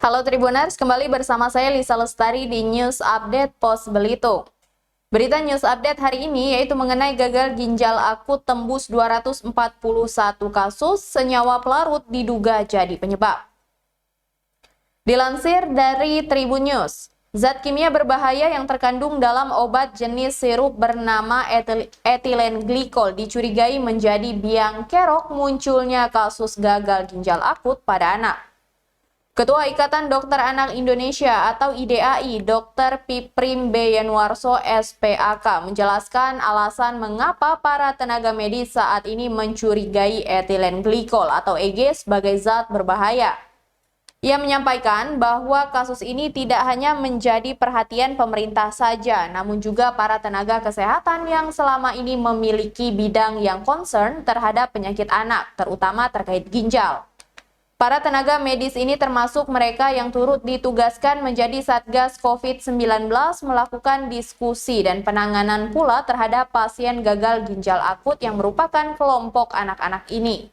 Halo Tribuners, kembali bersama saya Lisa Lestari di News Update Pos Belitung. Berita News Update hari ini yaitu mengenai gagal ginjal akut tembus 241 kasus, senyawa pelarut diduga jadi penyebab. Dilansir dari Tribun News, zat kimia berbahaya yang terkandung dalam obat jenis sirup bernama etilen glikol dicurigai menjadi biang kerok munculnya kasus gagal ginjal akut pada anak. Ketua Ikatan Dokter Anak Indonesia atau IDAI, Dr. Piprim B. Yanuarso, SPAK, menjelaskan alasan mengapa para tenaga medis saat ini mencurigai etilen glikol atau EG sebagai zat berbahaya. Ia menyampaikan bahwa kasus ini tidak hanya menjadi perhatian pemerintah saja, namun juga para tenaga kesehatan yang selama ini memiliki bidang yang concern terhadap penyakit anak, terutama terkait ginjal. Para tenaga medis ini termasuk mereka yang turut ditugaskan menjadi Satgas COVID-19 melakukan diskusi dan penanganan pula terhadap pasien gagal ginjal akut yang merupakan kelompok anak-anak ini.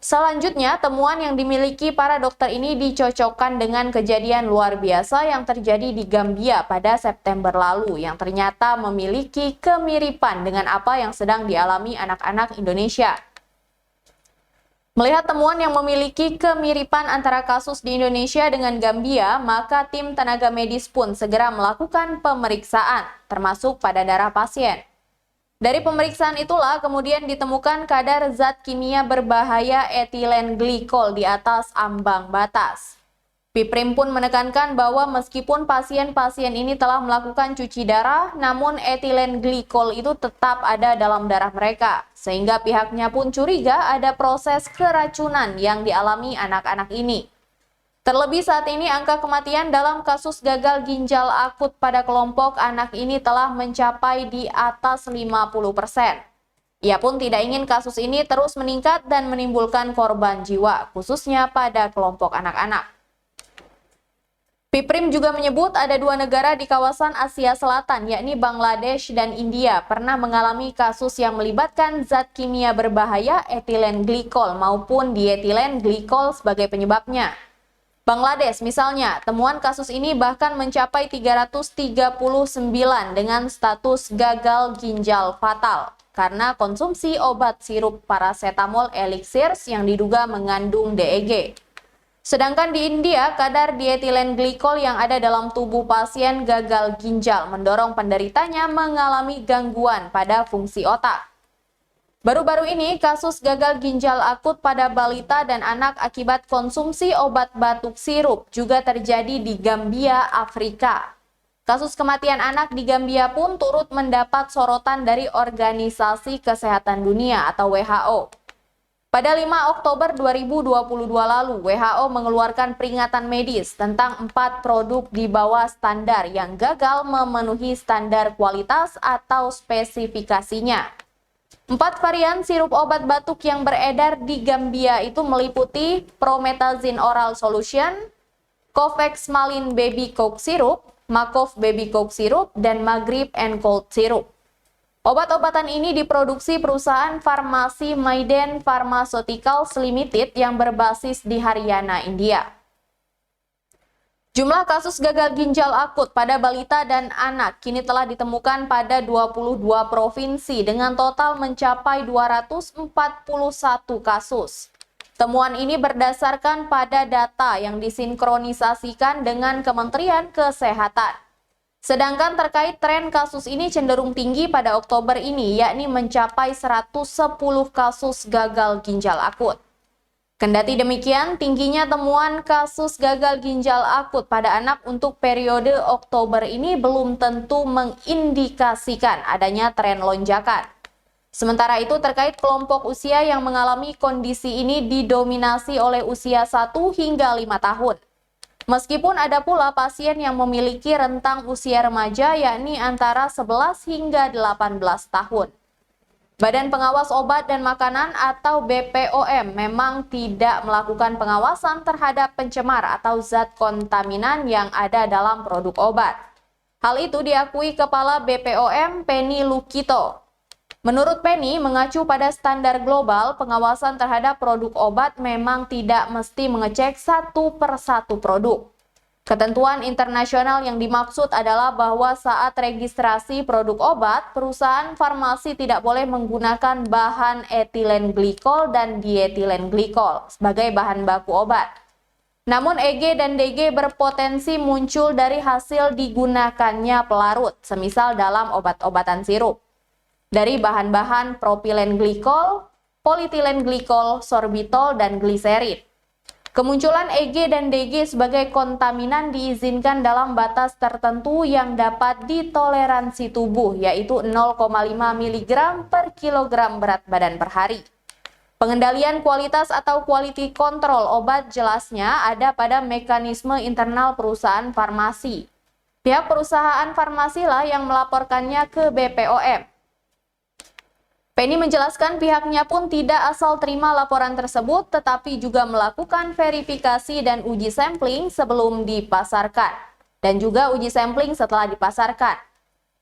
Selanjutnya, temuan yang dimiliki para dokter ini dicocokkan dengan kejadian luar biasa yang terjadi di Gambia pada September lalu yang ternyata memiliki kemiripan dengan apa yang sedang dialami anak-anak Indonesia. Melihat temuan yang memiliki kemiripan antara kasus di Indonesia dengan Gambia, maka tim tenaga medis pun segera melakukan pemeriksaan, termasuk pada darah pasien. Dari pemeriksaan itulah kemudian ditemukan kadar zat kimia berbahaya etilen glikol di atas ambang batas. Piprim pun menekankan bahwa meskipun pasien-pasien ini telah melakukan cuci darah, namun etilen glikol itu tetap ada dalam darah mereka, sehingga pihaknya pun curiga ada proses keracunan yang dialami anak-anak ini. Terlebih saat ini angka kematian dalam kasus gagal ginjal akut pada kelompok anak ini telah mencapai di atas 50%. Ia pun tidak ingin kasus ini terus meningkat dan menimbulkan korban jiwa, khususnya pada kelompok anak-anak. Piprim juga menyebut ada dua negara di kawasan Asia Selatan, yakni Bangladesh dan India, pernah mengalami kasus yang melibatkan zat kimia berbahaya etilen glikol maupun dietilen glikol sebagai penyebabnya. Bangladesh misalnya, temuan kasus ini bahkan mencapai 339 dengan status gagal ginjal fatal karena konsumsi obat sirup paracetamol elixirs yang diduga mengandung DEG. Sedangkan di India, kadar dietilen glikol yang ada dalam tubuh pasien gagal ginjal mendorong penderitanya mengalami gangguan pada fungsi otak. Baru-baru ini, kasus gagal ginjal akut pada balita dan anak akibat konsumsi obat batuk sirup juga terjadi di Gambia, Afrika. Kasus kematian anak di Gambia pun turut mendapat sorotan dari Organisasi Kesehatan Dunia atau WHO. Pada 5 Oktober 2022 lalu, WHO mengeluarkan peringatan medis tentang 4 produk di bawah standar yang gagal memenuhi standar kualitas atau spesifikasinya. 4 varian sirup obat batuk yang beredar di Gambia itu meliputi Promethazine Oral Solution, Covex Malin Baby Coke Syrup, Macov Baby Coke Syrup, dan Maghrib and Cold Syrup. Obat-obatan ini diproduksi perusahaan farmasi Maiden Pharmaceuticals Limited yang berbasis di Haryana, India. Jumlah kasus gagal ginjal akut pada balita dan anak kini telah ditemukan pada 22 provinsi dengan total mencapai 241 kasus. Temuan ini berdasarkan pada data yang disinkronisasikan dengan Kementerian Kesehatan. Sedangkan terkait tren kasus ini cenderung tinggi pada Oktober ini, yakni mencapai 110 kasus gagal ginjal akut. Kendati demikian, tingginya temuan kasus gagal ginjal akut pada anak untuk periode Oktober ini belum tentu mengindikasikan adanya tren lonjakan. Sementara itu, terkait kelompok usia yang mengalami kondisi ini didominasi oleh usia 1 hingga 5 tahun. Meskipun ada pula pasien yang memiliki rentang usia remaja yakni antara 11 hingga 18 tahun. Badan Pengawas Obat dan Makanan atau BPOM memang tidak melakukan pengawasan terhadap pencemar atau zat kontaminan yang ada dalam produk obat. Hal itu diakui Kepala BPOM Penny Lukito. Menurut Penny, mengacu pada standar global, pengawasan terhadap produk obat memang tidak mesti mengecek satu per satu produk. Ketentuan internasional yang dimaksud adalah bahwa saat registrasi produk obat, perusahaan farmasi tidak boleh menggunakan bahan etilen glikol dan dietilen glikol sebagai bahan baku obat. Namun EG dan DG berpotensi muncul dari hasil digunakannya pelarut, semisal dalam obat-obatan sirup, dari bahan-bahan propilen glikol, politilen glikol, sorbitol, dan gliserin. Kemunculan EG dan DG sebagai kontaminan diizinkan dalam batas tertentu yang dapat ditoleransi tubuh, yaitu 0,5 mg per kilogram berat badan per hari. Pengendalian kualitas atau quality control obat jelasnya ada pada mekanisme internal perusahaan farmasi. Pihak perusahaan farmasilah yang melaporkannya ke BPOM. Penny menjelaskan pihaknya pun tidak asal terima laporan tersebut, tetapi juga melakukan verifikasi dan uji sampling sebelum dipasarkan, dan juga uji sampling setelah dipasarkan,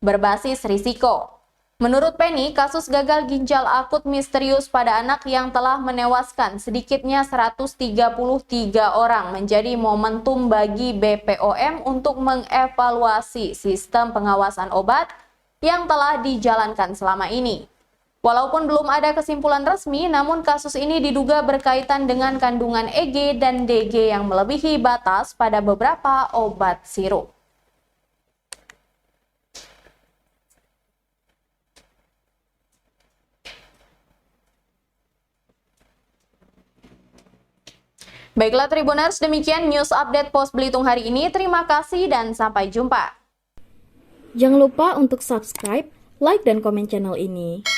berbasis risiko. Menurut Penny, kasus gagal ginjal akut misterius pada anak yang telah menewaskan sedikitnya 133 orang menjadi momentum bagi BPOM untuk mengevaluasi sistem pengawasan obat yang telah dijalankan selama ini. Walaupun belum ada kesimpulan resmi, namun kasus ini diduga berkaitan dengan kandungan EG dan DG yang melebihi batas pada beberapa obat sirup. Baiklah Tribuners, demikian news update Pos Belitung hari ini. Terima kasih dan sampai jumpa. Jangan lupa untuk subscribe, like, dan komen channel ini.